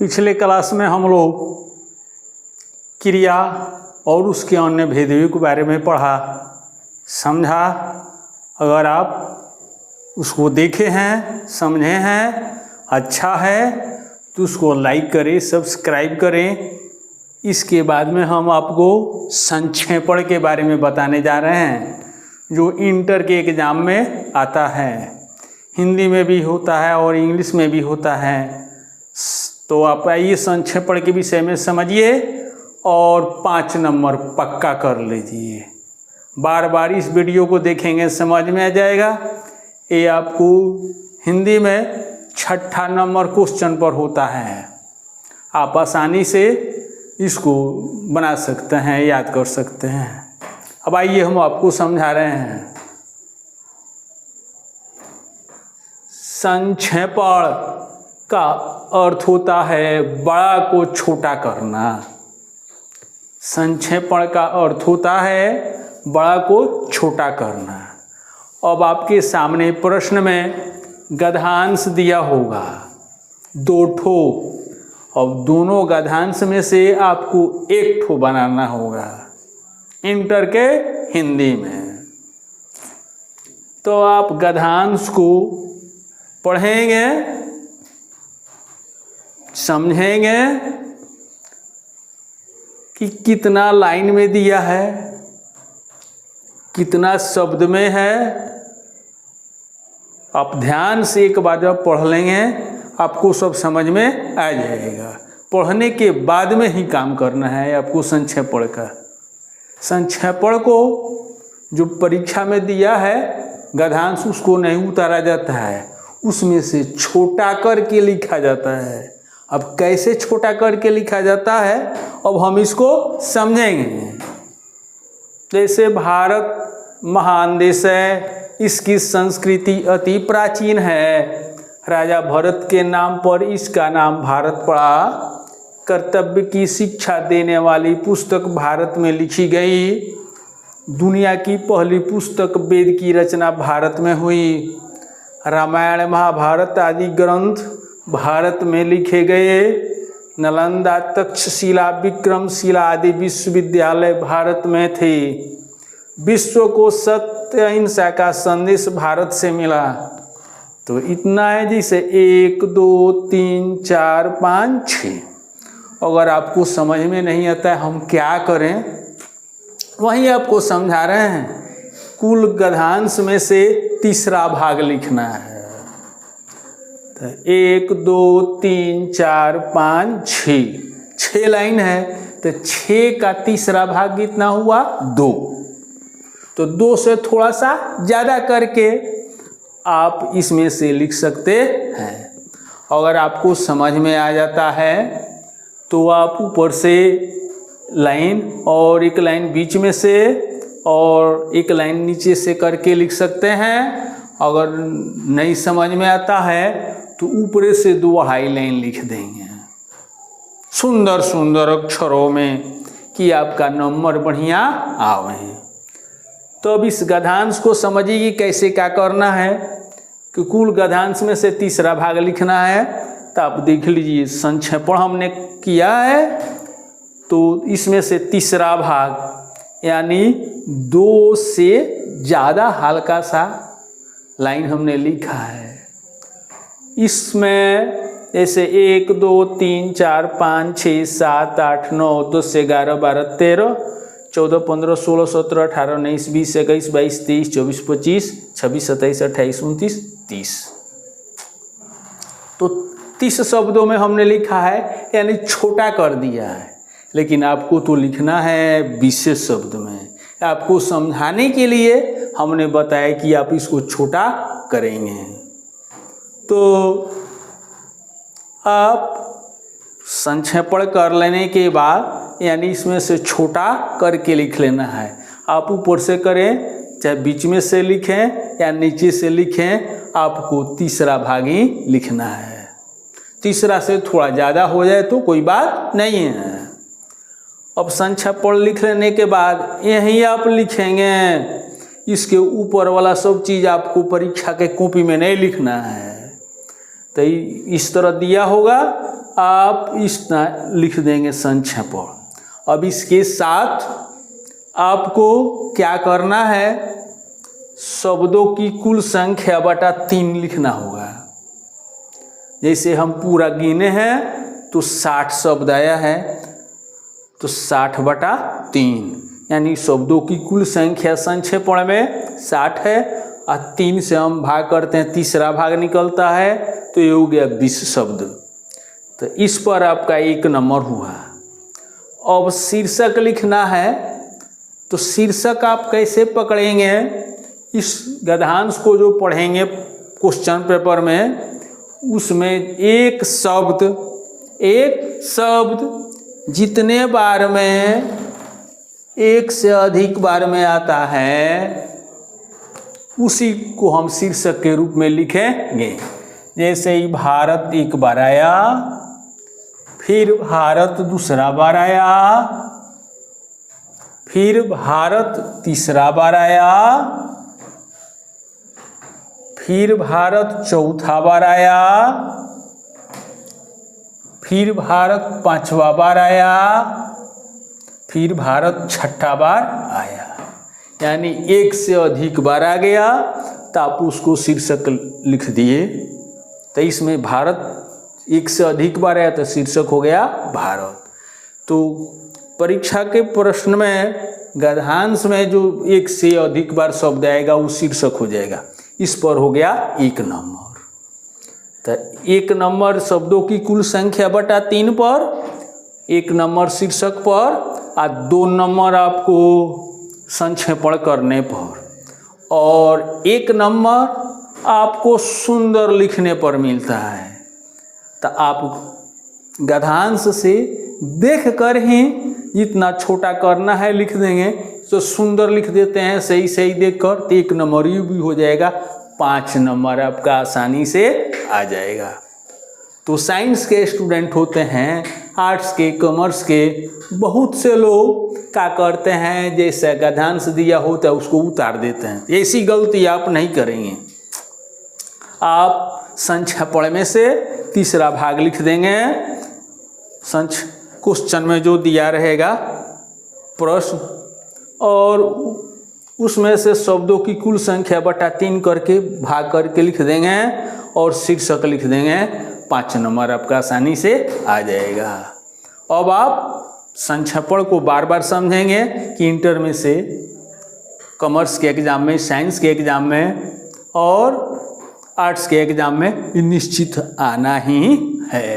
पिछले क्लास में हम लोग क्रिया और उसके अन्य भेदों के बारे में पढ़ा समझा। अगर आप उसको देखे हैं समझे हैं अच्छा है तो उसको लाइक करें सब्सक्राइब करें। इसके बाद में हम आपको संक्षेपण के बारे में बताने जा रहे हैं जो इंटर के एग्ज़ाम में आता है, हिंदी में भी होता है और इंग्लिश में भी होता है। तो आप आइए संक्षेपण के विषय में समझिए और 5 नंबर पक्का कर लीजिए। बार बार इस वीडियो को देखेंगे समझ में आ जाएगा। ये आपको हिंदी में 6ठा नंबर क्वेश्चन पर होता है। आप आसानी से इसको बना सकते हैं, याद कर सकते हैं। अब आइए हम आपको समझा रहे हैं। संक्षेपण का अर्थ होता है बड़ा को छोटा करना। संक्षेपण का अर्थ होता है बड़ा को छोटा करना। अब आपके सामने प्रश्न में गद्यांश दिया होगा 2 ठो। अब दोनों गद्यांश में से आपको 1 ठो बनाना होगा इंटर के हिंदी में। तो आप गद्यांश को पढ़ेंगे समझेंगे कि कितना लाइन में दिया है, कितना शब्द में है। आप ध्यान से एक बार जब पढ़ लेंगे आपको सब समझ में आ जाएगा। पढ़ने के बाद में ही काम करना है आपको संक्षेपण का। संक्षेपण को जो परीक्षा में दिया है गद्यांश उसको नहीं उतारा जाता है, उसमें से छोटा करके लिखा जाता है। अब कैसे छोटा करके लिखा जाता है अब हम इसको समझेंगे। जैसे भारत महान देश है, इसकी संस्कृति अति प्राचीन है। राजा भरत के नाम पर इसका नाम भारत पड़ा। कर्तव्य की शिक्षा देने वाली पुस्तक भारत में लिखी गई। दुनिया की पहली पुस्तक वेद की रचना भारत में हुई। रामायण महाभारत आदि ग्रंथ भारत में लिखे गए। नालंदा तक्षशिला विक्रमशिला आदि विश्वविद्यालय भारत में थे। विश्व को सत्य अहिंसा का संदेश भारत से मिला। तो इतना है जिसे 1 2 3 4 5 6। अगर आपको समझ में नहीं आता है हम क्या करें वहीं आपको समझा रहे हैं। कुल गद्यांश में से तीसरा भाग लिखना है। तो 1 2 3 4 5 6 लाइन है तो 6 का तीसरा भाग कितना हुआ 2। तो 2 से थोड़ा सा ज़्यादा करके आप इसमें से लिख सकते हैं। अगर आपको समझ में आ जाता है तो आप ऊपर से लाइन और एक लाइन बीच में से और एक लाइन नीचे से करके लिख सकते हैं। अगर नहीं समझ में आता है तो ऊपर से 2 हाईलाइन लिख देंगे सुंदर सुंदर अक्षरों में कि आपका नंबर बढ़िया आवे। तो अब इस गद्यांश को समझिए कि कैसे क्या करना है कि कुल गद्यांश में से तीसरा भाग लिखना है। तो आप देख लीजिए संक्षेपण हमने किया है तो इसमें से तीसरा भाग यानी 2 से ज़्यादा हल्का सा लाइन हमने लिखा है। इसमें जैसे 1 2 3 4 5 6 7 8 9 10 11 12 13 14 15 16 17 18 19 20 21 22 23 24 25 26 27 28 29 30। तो 30 शब्दों में हमने लिखा है यानी छोटा कर दिया है। लेकिन आपको तो लिखना है विशेष शब्द में। आपको समझाने के लिए हमने बताया कि आप इसको छोटा करेंगे। तो आप संक्षेपण कर लेने के बाद यानी इसमें से छोटा करके लिख लेना है। आप ऊपर से करें चाहे बीच में से लिखें या नीचे से लिखें आपको तीसरा भाग ही लिखना है। तीसरा से थोड़ा ज़्यादा हो जाए तो कोई बात नहीं है। अब संक्षेपण लिख लेने के बाद यहीं आप लिखेंगे। इसके ऊपर वाला सब चीज़ आपको परीक्षा के कॉपी में नहीं लिखना है। तो इस तरह दिया होगा आप इस लिख देंगे संक्षेपण। अब इसके साथ आपको क्या करना है, शब्दों की कुल संख्या बटा 3 लिखना होगा। जैसे हम पूरा गिने हैं तो 60 शब्द आया है, तो 60 बटा 3, यानी शब्दों की कुल संख्या संक्षेपण में 60 है और 3 से हम भाग करते हैं, तीसरा भाग निकलता है, तो ये हो गया 20 शब्द। तो इस पर आपका 1 नंबर हुआ। अब शीर्षक लिखना है, तो शीर्षक आप कैसे पकड़ेंगे, इस गद्यांश को जो पढ़ेंगे क्वेश्चन पेपर में, उसमें एक शब्द जितने बार में एक से अधिक बार में आता है उसी को हम शीर्षक के रूप में लिखेंगे। जैसे ही भारत एक बार आया, फिर भारत दूसरा बार आया, फिर भारत तीसरा बार आया, फिर भारत चौथा बार आया, फिर भारत 5वां बार आया, फिर भारत 6ठा बार आया। यानी एक से अधिक बार आ गया तो आप उसको शीर्षक लिख दिए। तो इसमें भारत एक से अधिक बार आया तो शीर्षक हो गया भारत। तो परीक्षा के प्रश्न में गद्यांश में जो एक से अधिक बार शब्द आएगा वो शीर्षक हो जाएगा। इस पर हो गया 1 नंबर। तो 1 नंबर शब्दों की कुल संख्या बटा 3 पर, 1 नंबर शीर्षक पर और 2 नंबर आपको संक्षेपण करने पर, और 1 नंबर आपको सुंदर लिखने पर मिलता है। तो आप गद्यांश से देख कर ही जितना छोटा करना है लिख देंगे, तो सुंदर लिख देते हैं सही सही देख कर, तो 1 नंबर ये भी हो जाएगा। 5 नंबर आपका आसानी से आ जाएगा। तो साइंस के स्टूडेंट होते हैं, आर्ट्स के, कॉमर्स के, बहुत से लोग क्या करते हैं, जैसे गद्यांश दिया होता है उसको उतार देते हैं। ऐसी गलती आप नहीं करेंगे। आप संक्षेपण में से तीसरा भाग लिख देंगे। क्वेश्चन में जो दिया रहेगा प्रश्न, और उसमें से शब्दों की कुल संख्या बटा 3 करके भाग करके लिख देंगे और शीर्षक लिख देंगे। 5 नंबर आपका आसानी से आ जाएगा। अब आप संक्षेपण को बार बार समझेंगे कि इंटर में से, कॉमर्स के एग्जाम में, साइंस के एग्जाम में और आर्ट्स के एग्जाम में निश्चित आना ही है।